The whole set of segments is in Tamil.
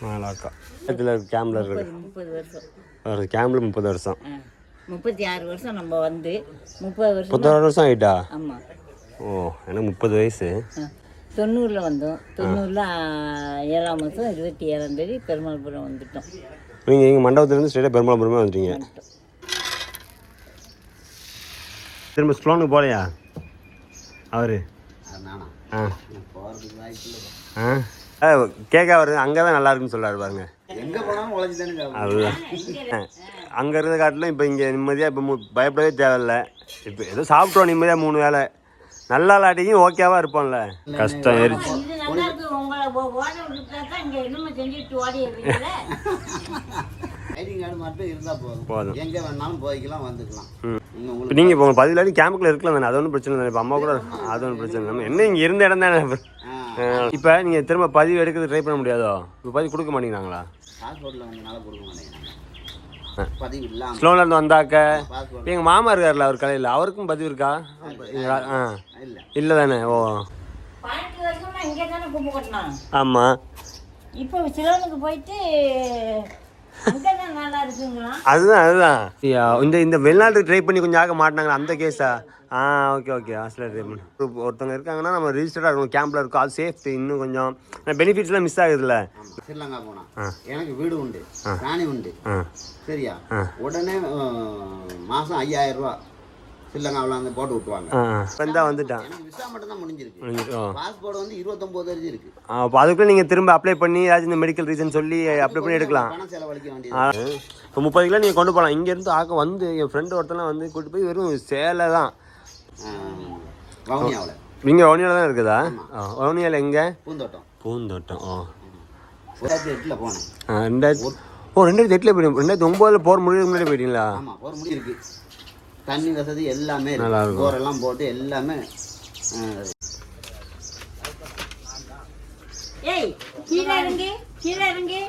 நாலாக்கா இதில் கேம்பில் இருக்குது 30 வருஷம் ஒரு கேம்பில் 30 வருஷம் 36 வருஷம் நம்ம வந்து 30 வருஷம் 36 வருஷம் ஆகிட்டா? ஆமாம். ஓ எனக்கு 30 வயசு. 90 வந்தோம். 90 7ஆம் மாதம் 27ஆம் தேதி பெருமாள்புரம் வந்துட்டோம். நீங்கள் எங்கள் மண்டபத்துலேருந்து ஸ்ட்ரெயிட்டாக பெருமாள்புரமே வந்துட்டீங்க. திரும்ப ஸ்லோனுக்கு போகலையா அவர்? கேட்க வருது அங்கே தான் நல்லா இருக்குன்னு சொல்கிறாரு பாருங்க. அதுதான் அங்கே இருந்த காட்டிலும் இப்போ இங்கே நிம்மதியாக இப்போ பயப்படவே தேவையில்ல. இப்போ ஏதோ சாப்பிட்டோம் நிம்மதியாக 3 வேளை. நல்லா இல்லாட்டிக்கும் ஓகேவா இருப்போம்ல. கஷ்டம் ஏறிச்சு. போதும். நீங்கள் இப்போ 10 இல்லாட்டி கேம்புக்குள்ள இருக்கலாம் தானே, அது ஒன்றும் பிரச்சனை இல்லை. இப்போ அம்மா கூட அது ஒன்றும் பிரச்சனை இல்லை. என்ன இங்கே இருந்த இடம் தானே. இப்போ நீங்கள் திரும்ப பதிவு எடுக்கிறது ட்ரை பண்ண முடியாதோ? இப்போ பதிவு கொடுக்க மாட்டேங்கிறாங்களா? ஸ்லோனில் இருந்து வந்தாக்க எங்கள் மாமா இருக்கார்ல அவர் கலையில், அவருக்கும் பதிவு இருக்கா? இல்லை தானே. ஓ ஆமாம். இப்போ சிலோனுக்கு போயிட்டு அதுதான் இந்த வெளிநாட்டுக்கு ட்ரை பண்ணி கொஞ்சம் ஆக மாட்டாங்க அந்த கேஸா? Okay okay. ஹாஸ்டலில் ட்ரை பண்ணி ஒருத்தவங்க இருக்காங்கன்னா நம்ம ரிஜிஸ்டர்டாக இருக்கணும், கேம்பில் இருக்கும், அது சேஃப்டி இன்னும் கொஞ்சம் பெனிஃபிட்ஸ்லாம் மிஸ் ஆகுதுல்ல. ஸ்ரீலங்கா போனா எனக்கு வீடு உண்டு, ராணி உண்டு, சரியா? உடனே மாதம் 5000 ரூபா ஸ்ரீலங்காவில் வந்து போட்டு விட்டுவாங்க. வந்துட்டான். விசா மட்டும் தான் முடிஞ்சிருக்கு. பாஸ்போர்ட் வந்து 29 வரைக்கும் இருக்கு. அப்போ அதுக்குள்ளே நீங்கள் திரும்ப அப்ளை பண்ணி ஏதாச்சும் இந்த மெடிக்கல் ரீசன் சொல்லி அப்ளை பண்ணி எடுக்கலாம். பணம் செலவழிக்க வேண்டியது. இப்போ 30 கிலோ நீங்கள் கொண்டு போகலாம். இங்கேருந்து ஆக்க வந்து என் ஃப்ரெண்டு ஒருத்தலாம் வந்து கூப்பிட்டு போய் வெறும் சேலை தான். வவுனியாவில். நீங்கள் வவுனியாவில் தான் இருக்குதா? வவுனியாவில் எங்கே? பூந்தோட்டம். பூந்தோட்டம். 2008 போனேன். 2008 போயிட்டீங்க. 2009 போர் முடிவுக்கு முன்னாடி போயிட்டீங்களா? ஆமாம், போர் முடி இருக்கு. தண்ணி வசதி எல்லாமே நல்லா இருக்கும். போரெல்லாம் போட்டு எல்லாமே. ஏய் கீழே இறங்கி கீழே இறங்கி.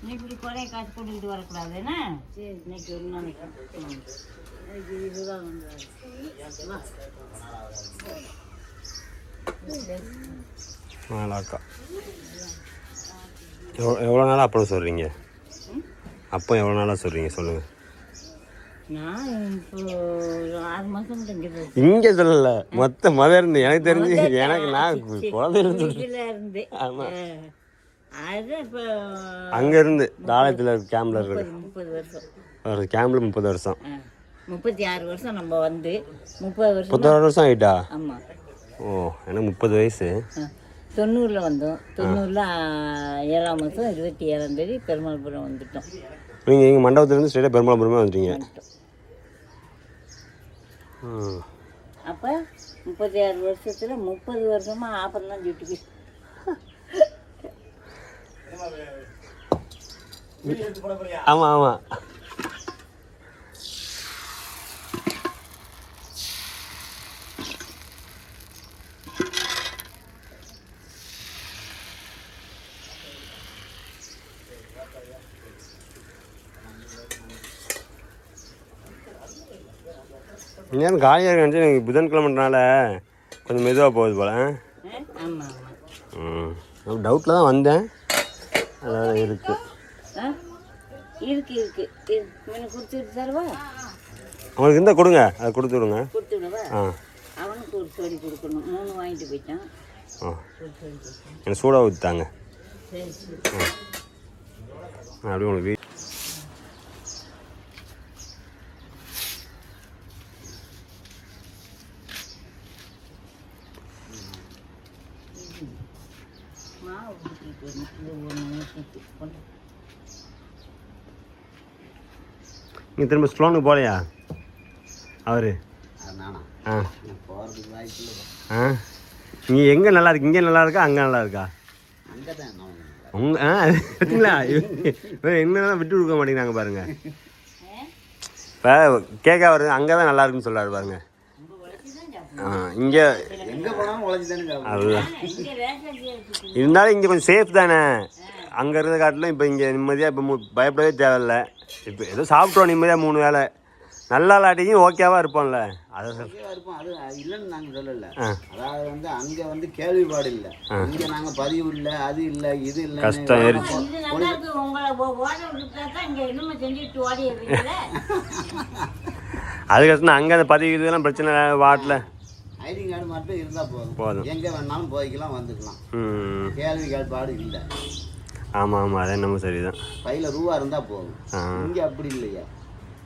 நீ இப்படி குறைய காசு போட்டுக்கிட்டு வரக்கூடாதுன்னா சரி. இன்னைக்கு ஒரு நாளைக்கு இதுதான் நாலாக்கா. எவ்வளோ நாளாக அப்புறம் சொல்கிறீங்க? அப்போ எவ்வளோ நாளாக சொல்கிறீங்க சொல்லுங்கள். நான் இப்போ 6 மாதம் இங்கே சொல்லலை, மொத்த மதம் இருந்து எனக்கு தெரிஞ்சு எனக்கு நான் குழந்தை இருந்து. ஆமாம், அது இப்போ அங்கே இருந்து தாளத்தில் கேம்பில் இருக்குது 30 வருஷம். ஒரு கேம்பில் 30 வருஷம் 36 வருஷம் நம்ம வந்து 30 வருஷம் 36 வருஷம் ஆகிட்டா? ஆமாம். ஓ எனக்கு 30 வயசு. 90 வந்தோம். 90 7ஆம் மாதம் 27ஆம் தேதி பெருமாள்புரம் வந்துட்டோம். நீங்கள் எங்கள் மண்டபத்துலேருந்து ஸ்ட்ரெயிட்டாக பெருமாள்புரமே வந்துட்டீங்க. அப்போ 36 வருஷத்தில் 30 வருஷமாக ஆப்பம் தான் சுட்டுக்கு. ஆமாம் ஆமாம். இங்கே காலியாக இருக்கு. எனக்கு புதன்கிழமைனால கொஞ்சம் மெதுவாக போகுது போல். டவுட்டில் தான் வந்தேன். அதான் இருக்குது இருக்கு கொடுத்துட்டு தருவா. அவங்களுக்கு இருந்தால் கொடுங்க, அதை கொடுத்து விடுங்க. கொடுத்து விடுவா. அவனுக்கு ஒரு சோடி கொடுக்கணும். 3 வாங்கிட்டு போயிட்டான். எனக்கு சூடாக ஊற்றித்தாங்க. சரி அப்படி உங்களுக்கு நீங்கள் திரும்ப ஸ்லோனுக்கு போகலையா அவர்? இங்கே எங்கே நல்லா இருக்கு? இங்கே நல்லா இருக்கா அங்கே நல்லா இருக்கா? உங்கள் என்னெல்லாம் விட்டு கொடுக்க மாட்டேங்கிறாங்க பாருங்க. இப்போ கேட்க வருது அங்கே தான் நல்லா இருக்குன்னு சொல்கிறாரு பாருங்க. இங்கே அதுதான் இருந்தாலும் இங்கே கொஞ்சம் சேஃப் தானே. அங்கே இருந்த காட்டிலும் இப்போ இங்கே நிம்மதியாக இப்போ பயப்படவே தேவையில்ல. இப்போ ஏதோ சாப்பிட்றோம் நிம்மதியாக 3 வேளை. நல்லா இல்லாட்டியும் ஓகேவா இருப்போம்ல. அதை இருப்போம். அது இல்லைன்னு நாங்கள் சொல்லலை. அதாவது வந்து அங்கே வந்து கேள்விப்பாடு இல்லை, இங்கே நாங்கள் பதிவு இல்லை, அது இல்லை, இது இல்லை. கஷ்டம் ஏறிச்சு. அது கஷ்டம். அங்கே அந்த பதிவு இதெல்லாம் பிரச்சனை வாட்டில் ஐடி கார்டு மட்டும் இருந்தால் போதும், எங்கே வேணாலும் போய்க்கலாம் வந்துக்கலாம். கேள்வி கேட்பாடு இல்லை. ஆமாம் ஆமாம், அதே நம்ம சரிதான். கையில் ரூபா இருந்தால் போதும். இங்கே அப்படி இல்லையா?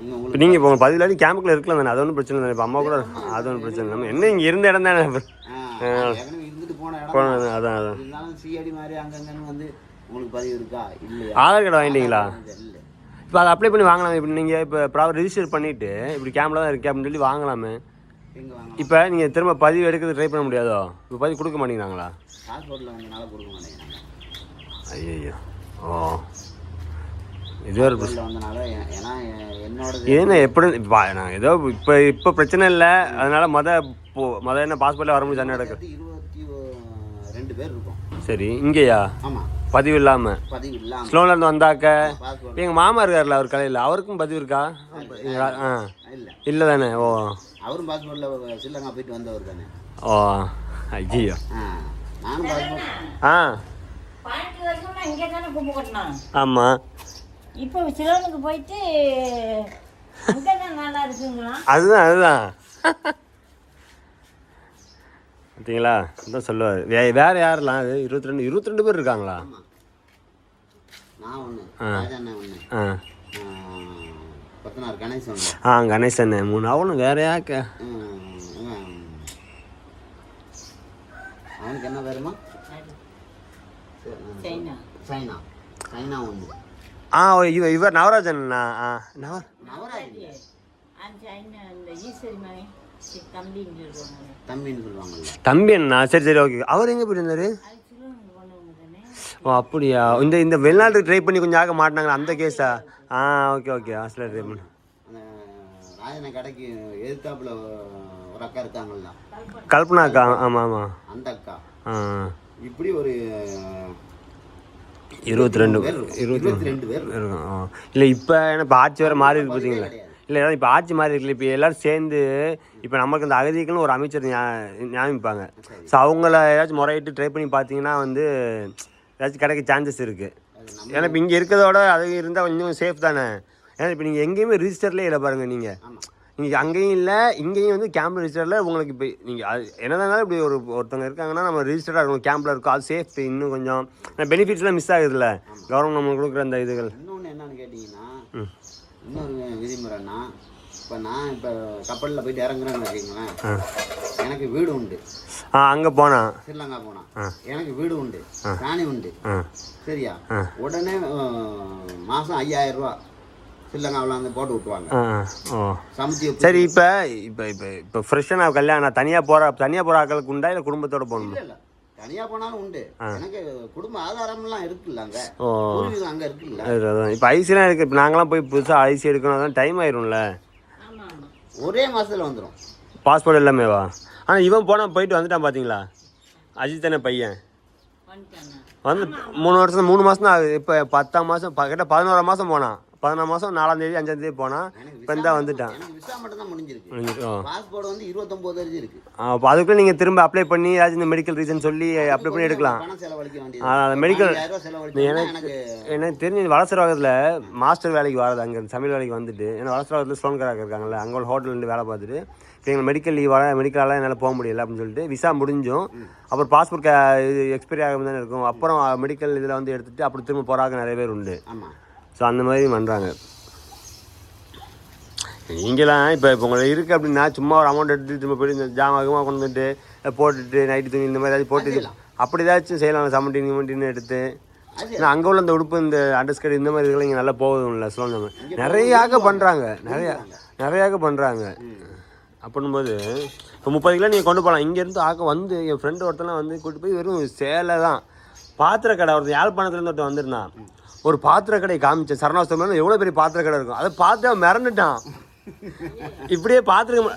இப்போ நீங்கள் இப்போ பதிலாடி கேம்புக்குள்ள இருக்கலாம் தானே, அது ஒன்றும் பிரச்சனை தானே. இப்போ அம்மா கூட அது ஒன்றும் பிரச்சனை இல்லை. என்ன இங்கே இருந்த இடம் தானே இருந்துட்டு போன இடம். அதான் இருந்தாலும் சிஐடி மாதிரி அங்கங்கன்னு வந்து உங்களுக்கு பதிவு இருக்கா இல்லையா? ஆதார் கார்டு வாங்கிட்டீங்களா? இப்போ அதை அப்ளை பண்ணி வாங்கலாமே. இப்போ நீங்கள் இப்போ ப்ராப்பர் ரிஜிஸ்டர் பண்ணிவிட்டு இப்படி கேம்பில் தான் இருக்கேன் அப்படின்னு சொல்லி வாங்கலாமே. இப்போ நீங்கள் திரும்ப பதிவு எடுக்கிறது ட்ரை பண்ண முடியாதோ? இப்போ பதிவு கொடுக்க மாட்டேங்கிறாங்களா? பாஸ்போர்ட்டில் வந்தனால கொடுக்க மாட்டேங்கிறாங்க. ஐயோ, ஓ, இது ஒரு பிரச்சனை வந்தனால. ஏன்னா என்னோட ஏன்னா எப்படி நான் ஏதோ இப்போ பிரச்சனை இல்லை, அதனால மொதல் என்ன பாஸ்போர்ட்டில் வர முடியாது நடக்குது. 22 பேர் இருக்கும். சரி, இங்கேயா? ஆமாம், பதிவு இல்லாமல். பதிவு இல்லாமல் ஸ்லோன்லேருந்து வந்தாக்க எங்கள் மாமா இருக்கார்ல, அவர் கலையில், அவருக்கும் பதிவு இருக்கா? இல்லை தானே? ஓ, அவரும் பாஸ்போர்ட்டில் ஸ்ரீலங்கா போயிட்டு வந்தவர் தானே. ஓ, ஐயோ. நானும் பாஸ்போர்ட். ஆமாம். இப்போ சிலோனுக்கு போயிட்டு நல்லா இருக்குங்களா? அதுதான் பார்த்தீங்களா? அதான் சொல்லுவார். வேறு யாரெல்லாம்? அது 22 பேர் இருக்காங்களா? நான் ஒன்று, கணேசன் 3. அவனும் வேற யாக்க? அவனுக்கு என்ன பேருமா? சைனா ஒன்று. இவர் நவராஜன். தம்பி அண்ணா. சரி ஓகே. அவர் எங்கே போயிருந்தாரு? ஓ, அப்படியா? இந்த வெளிநாட்டு ட்ரை பண்ணி கொஞ்சம் ஆக மாட்டினாங்களா, அந்த கேஸா? ஓகே. ஹாஸ்டலில் ட்ரை பண்ண ராஜன கடைக்கு எதிர்த்தாப்புல ஒரு அக்கா இருக்காங்கல்ல, கல்பனா அக்கா. ஆமாம், அந்த அக்கா. இப்படி ஒரு 22 பேர் இருக்கும். இல்லை, இப்போ இப்போ ஆட்சி வேறு மாறி இருக்கு பார்த்தீங்களா? இல்லை, இப்போ ஆட்சி மாறி இருக்குல்ல. இப்போ எல்லோரும் சேர்ந்து இப்போ நமக்கு இந்த அகதிக்குன்னு ஒரு அமைச்சர் நியமிப்பாங்க. ஸோ அவங்கள ஏதாச்சும் முறையிட்டு ட்ரை பண்ணி பார்த்தீங்கன்னா வந்து ஏதாச்சும் கிடைக்க சான்சஸ் இருக்குது. ஏன்னா இப்போ இங்கே இருக்கிறதோட அது இருந்தால் கொஞ்சம் சேஃப் தானே. ஏன்னா இப்போ நீங்கள் எங்கேயுமே ரிஜிஸ்டர்லேயே இல்லை நீங்கள் அங்கேயும் இல்லை, இங்கேயும் வந்து கேம்ப் ரிஜிஸ்டரில் உங்களுக்கு. இப்போ நீங்கள் அது என்னதான் இப்படி ஒருத்தவங்க இருக்காங்கன்னா நம்ம ரிஜிஸ்டராக இருக்கணும், கேம்பில் இருக்கும். அது சேஃப்டி இன்னும் கொஞ்சம் பெனிஃபிட்ஸ்லாம் மிஸ் ஆகுதுல்ல கவர்மெண்ட் நம்மளுக்கு கொடுக்குற அந்த இதுகள். இன்னொன்று என்னன்னு கேட்டிங்கன்னா, இன்னொரு விதிமுறைன்னா, இப்போ கப்பலில் போயிட்டு இறங்குறேன்னு வச்சுக்கோங்களேன், எனக்கு வீடு உண்டு. அங்கே போனால் ஸ்ரீலங்கா போனால் எனக்கு வீடு உண்டு, ராணி உண்டு. சரியா? உடனே மாதம் 5000 ரூபா ஸ்ரீலங்காவில் வந்து போட்டு விட்டுவாங்க. சமைச்சி. சரி, இப்போ ஃப்ரெஷ்ஷாக நான் கல்யாணம் தனியாக போகிற ஆக்களுக்கு உண்டா இல்லை குடும்பத்தோட போகணும்? இல்லை, தனியாக போனாலும் உண்டு. எனக்கு குடும்ப ஆதாரம்லாம் இருக்குல்ல, அங்கே அங்கே இருக்குல்ல. இப்போ ஐசிலாம் இருக்குது. இப்போ நாங்களாம் போய் புதுசாக ஐசி எடுக்கணும், அதான் டைம் ஆயிரும்ல. ஒரே மாதத்தில் வந்துடும் பாஸ்போர்ட் எல்லாமேவா? ஆனால் இவன் போயிட்டு வந்துட்டான் பார்த்தீங்களா? அஜித் தானே பையன் வந்து 3 மாதம் தான் ஆகுது. இப்போ 10ஆம் மாதம் கிட்ட 11ஆம் மாதம் போனான். 11ஆம் மாதம் 4ஆம் தேதி 5ஆம் தேதி போனால் இப்போ தான் வந்துட்டான். விசா மட்டும் தான் முடிஞ்சிருக்கு. பாஸ்போர்ட் வந்து 29 வரைக்கும் இருக்கு. அப்போ அதுக்குள்ளே நீங்கள் திரும்ப அப்ளை பண்ணி ஏதாச்சும் இந்த மெடிக்கல் ரீசன் சொல்லி அப்ளை பண்ணி எடுக்கலாம். மெடிக்கல் எனக்கு தெரிஞ்சு வளசரவாகத்தில் மாஸ்டர் வேலைக்கு வராது, அங்கே சமையல் வேலைக்கு வந்துட்டு. ஏன்னா வளசரவாகத்தில் ஸ்லோன்காராக இருக்காங்கல்ல, அங்கே ஒரு ஹோட்டல் வேலை பார்த்துட்டு இப்போ எங்கள் மெடிக்கல் மெடிக்கலால் என்னால் போக முடியல அப்படின்னு சொல்லிட்டு விசா முடிஞ்சும் அப்புறம் பாஸ்போர்ட் இது எக்ஸ்பைரி ஆகாமல் தானே இருக்கும். அப்புறம் மெடிக்கல் இதில் வந்து எடுத்துகிட்டு அப்புறம் திரும்ப போகிறாங்க நிறைய பேர் உண்டு. ஸோ அந்த மாதிரி பண்ணுறாங்க. நீங்களாம் இப்போ உங்களுக்கு இருக்குது அப்படின்னா சும்மா ஒரு அமௌண்ட் எடுத்துகிட்டு திரும்ப போய்ட்டு இந்த ஜாமாகமாக கொண்டு வந்துட்டு போட்டுட்டு நைட்டு துணி இந்த மாதிரி ஏதாச்சும் போட்டு அப்படி ஏதாச்சும் செய்யலாம். சமட்டின்னு எடுத்து நான் அங்கே உள்ள இந்த உடுப்பு இந்த அண்டர்ஸ்கர்ட் இந்த மாதிரி இதெல்லாம் இங்கே நல்லா போகுதுல்ல சொல்லுவாங்க. நிறையாக பண்ணுறாங்க, நிறையாக பண்ணுறாங்க. அப்படின்போது இப்போ 30 கிலோ நீங்கள் கொண்டு போகலாம். இங்கேருந்து வந்து என் ஃப்ரெண்டு ஒருத்தலாம் வந்து கூப்பிட்டு போய் வெறும் சேலை தான். பாத்திர கடை ஒருத்தர் யாழ்ப்பாணத்துலேருந்து ஒருத்தர் வந்திருந்தான். ஒரு பாத்திர கடை காமிச்சேன். சரணாஸ்தம் எவ்வளோ பெரிய பாத்திர கடை இருக்கும். அதை பார்த்து அவன் மிரண்டுட்டான். இப்படியே பாத்திரம்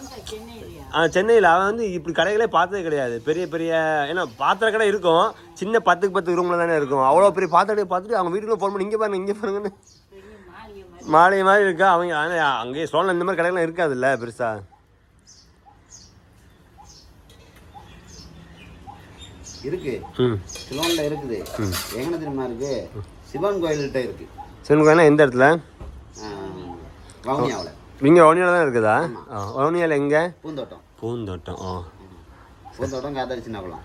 சென்னையில் அவன் வந்து இப்படி கடைகளே பார்த்ததே கிடையாது. பெரிய பெரிய ஏன்னா பாத்திர கடை இருக்கும், சின்ன 10 ரூமில் தானே இருக்கும். அவ்வளோ பெரிய பாத்திர கடையை பார்த்துட்டு அவங்க வீட்டுக்குள்ள ஃபோன் பண்ணி இங்கே பாருங்கன்னு மாளிகை மாதிரி இருக்கா. அவங்க ஆனால் அங்கேயே சோழன் இந்த மாதிரி கடைகள்லாம் இருக்காதுல்ல பெருசா. இருக்கு சிலோன்ல இருக்குது. எங்கே தெரியுமா இருக்கு? சிவன் கோயில்கிட்ட இருக்கு. சிவன் கோயில்னா எந்த இடத்துல? வவுனியாவில். இங்கே வவுனியாவில் தான் இருக்குதா? வவுனியாவில் எங்கே? பூந்தோட்டம். பூந்தோட்டம். பூந்தோட்டம் காத்தாடி சின்னக்குளம்.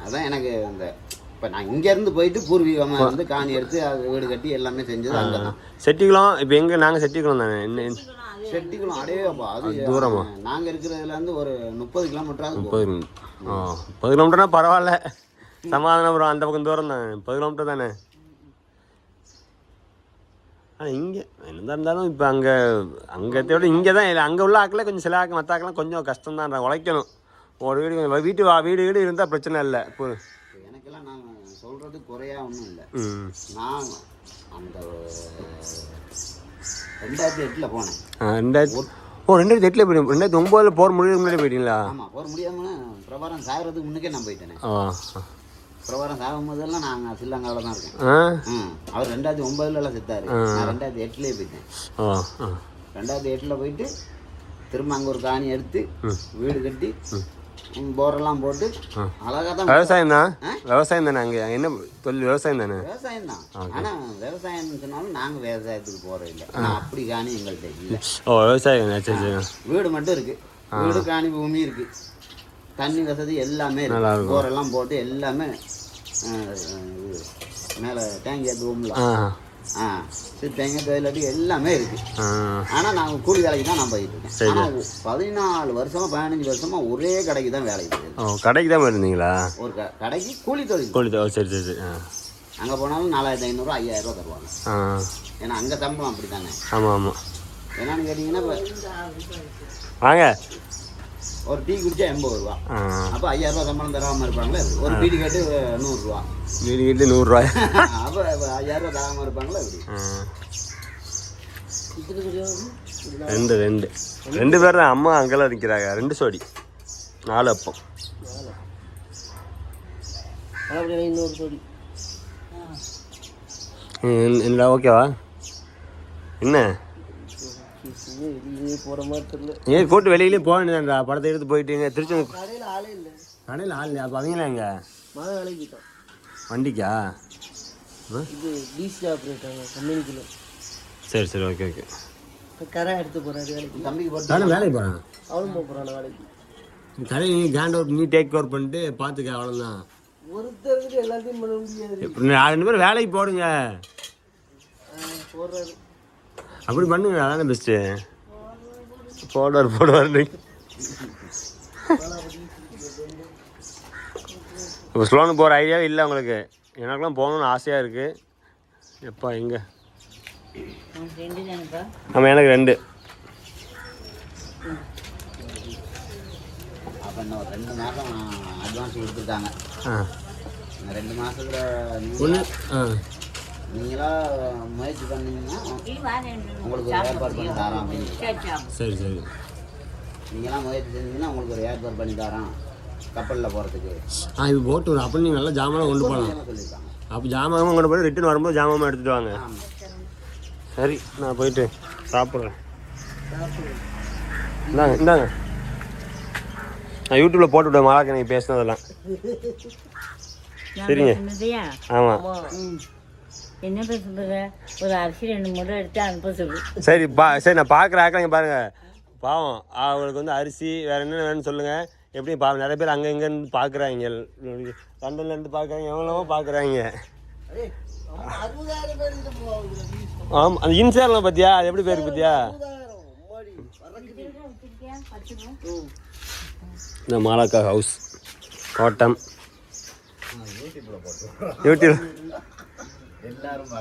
அதான் எனக்கு இந்த இப்போ நான் இங்கேருந்து போயிட்டு பூர்வீகமாக வந்து காணி எடுத்து அது வீடு கட்டி எல்லாமே செஞ்சது அங்கே தான். செட்டிக்குளம். இப்போ எங்கே? நாங்கள் செட்டிக்குளம் தானே. என்ன செட்டிக்குளம் அடையப்பா அது தூரமா? நாங்கள் இருக்கிறதுலேருந்து ஒரு 30 கிலோமீட்டராக. 30 கிலோமீட்டர்னா பரவாயில்ல, சமாதானபுரம் அந்த பக்கம் தூரம் தானே. 30 கிலோமீட்டர் தானே. ஆனால் இங்கே என்ன இருந்தாலும் இப்போ அங்கே விட இங்கே தான் அங்கே உள்ள ஆக்கில் கொஞ்சம் சில ஆக்கள் மற்ற ஆக்கெல்லாம் கொஞ்சம் கஷ்டம் தான். உழைக்கணும். ஒரு வீடு இருந்தால் பிரச்சனை இல்லை. இப்போ எனக்கெல்லாம் நான் சொல்கிறது குறையா ஒன்றும் இல்லை. நான் அந்த 2008 போனேன். 2008 போயிட்டீங்க. 2009 போர் முடிவுக்கு முன்னாடி போயிட்டீங்களா? ஆமாம், போர் முடியாமல் பிரபாரம் சாகிறதுக்கு முன்னுக்கே நான் போயிட்டேனே. பிரபாரம் சாகும் போதெல்லாம் நாங்கள் ஸ்ரீலங்காவில் தான் இருக்கேன். அவர் 2009 செத்தாரு. நான் 2008 போயிட்டேன். 2008 போயிட்டு திரும்ப அங்கே ஒரு காணி எடுத்து வீடு கட்டி போரெல்லாம் போட்டு அழகாக தான். விவசாயம் தான். விவசாயம் தானே அங்கே என்ன தொழில்? விவசாயம் தானே. விவசாயம் தான். ஆனால் விவசாயம் சொன்னாலும் நாங்கள் விவசாயத்துக்கு போகிறது இல்லை. ஆனால் அப்படி காணி எங்கள்கிட்ட இல்லை. விவசாயம். சரி. வீடு மட்டும் இருக்கு. வீடு காணி பூமி இருக்கு. தண்ணி வசதி எல்லாமே இருக்கு. போரெல்லாம் போட்டு எல்லாமே மேலே டேங்கி ரூம்ல தேங்காய் தொழிலாட்டி எல்லாமே இருக்கு. ஆனால் நாங்கள் கூலி வேலைக்கு தான் நான் போயிட்டு இருக்கேன். ஆனால் 14 வருஷமா 15 வருஷமா ஒரே கடைக்கு தான் வேலைக்கு போயிருக்கு. கடைக்கு தான் போயிருந்தீங்களா? ஒரு கடைக்கு கூலி தொழில். சரி சரி. அங்கே போனாலும் 4500 5000 ரூபா தருவாங்க. ஏன்னா அங்கே சம்பளம் அப்படி தானே. ஆமாம் ஆமாம். என்னன்னு கேட்டிங்கன்னா வாங்க ஒரு டீ குடிச்சா 80 ரூபா. அப்போ 5000 ரூபா சம்பளம் தராமல் இருப்பாங்களே. ஒரு பீடி கேட்டு 100 ரூபா. வீடு கேட்டு 100 ரூபா. அப்போ 5000 ரூபா தராமல் இருப்பாங்களே. ரெண்டு பேர் தான். அம்மா அங்கெல்லாம் நிற்கிறாங்க. 2 சோடி 4 அப்பம். என்னடா ஓகேவா? என்ன ஏன் கூட்டு வெளியிலே போக வேண்டியதான்டா. படத்தை எடுத்து போயிட்டீங்க. திருச்செந்தூர் கடையில் ஆள் இல்லை. அப்போ அவங்களாம் எங்க வண்டிக்கா? சரி சரி. Okay okay. எடுத்து போகிறாரு. தானே வேலைக்கு போகிறான். அவனும் போகிறான் வேலைக்கு. கடையை நீ கேண்ட் அவுட் நீ டேக் ஓவர் பண்ணிட்டு பார்த்துக்க. அவ்வளோதான். ஒருத்தருக்கு எல்லாத்தையும் பண்ண முடியாது. 2 பேரும் வேலைக்கு போடுங்க. அப்படி பண்ணுங்க. அதானே பெஸ்ட்டு. போடுவார். இப்போ ஸ்லோனு போகிற ஐடியாவே இல்லை உங்களுக்கு? எனக்குலாம் போகணுன்னு ஆசையாக இருக்குது. எப்பா எங்கே? ஆமாம், எனக்கு 2. அப்போ இன்னும் 2 மாதம் அட்வான்ஸ் கொடுத்துருக்காங்க. 2 மாதத்துல நீங்களா முயற்சி பண்ணீங்கன்னா உங்களுக்கு ஒரு ஏற்பாடு பண்ணி தரோம் அப்படின்னு. சரி சரி. நீங்களாம் முயற்சி செஞ்சீங்கன்னா உங்களுக்கு ஒரு ஏற்பாடு பண்ணி தரோம் கப்பலில் போகிறதுக்கு. இது போட்டு விடும். அப்போ நீங்கள் நல்லா ஜாமான் கொண்டு போகலாம் சொல்லியிருக்காங்க. அப்போ ஜாமான் கொண்டு போய் ரிட்டர்ன் வரும்போது ஜாமான் எடுத்துகிட்டு வாங்க. சரி, நான் போயிட்டு சாப்பிட்றேன். இந்தாங்க நான் யூடியூப்பில் போட்டு விடுவேன். மாலாக்க நீங்கள் பேசினதெல்லாம். சரிங்க. ஆமாம். என்ன பேசுறது? ஒரு அரிசி 2 மூட்டை எடுத்து அனுப்ப சொல்லு. சரி நான் பார்க்குற ஆக்கலைங்க பாருங்கள். பாவம் அவங்களுக்கு வந்து அரிசி வேறு என்ன வேணும்னு சொல்லுங்கள். எப்படி பாவம் நிறைய பேர் அங்கே இங்கேருந்து பார்க்குறாங்க. லண்டன்லேருந்து பார்க்குறாங்க. எவ்வளவோ பார்க்குறாங்க. ஆமாம், அந்த இன்சார்லாம் பார்த்தியா? அது எப்படி பேருக்கு பார்த்தியா? இந்த மாலாக்கா ஹவுஸ் தோட்டம் யூடியூப் எல்லாரும்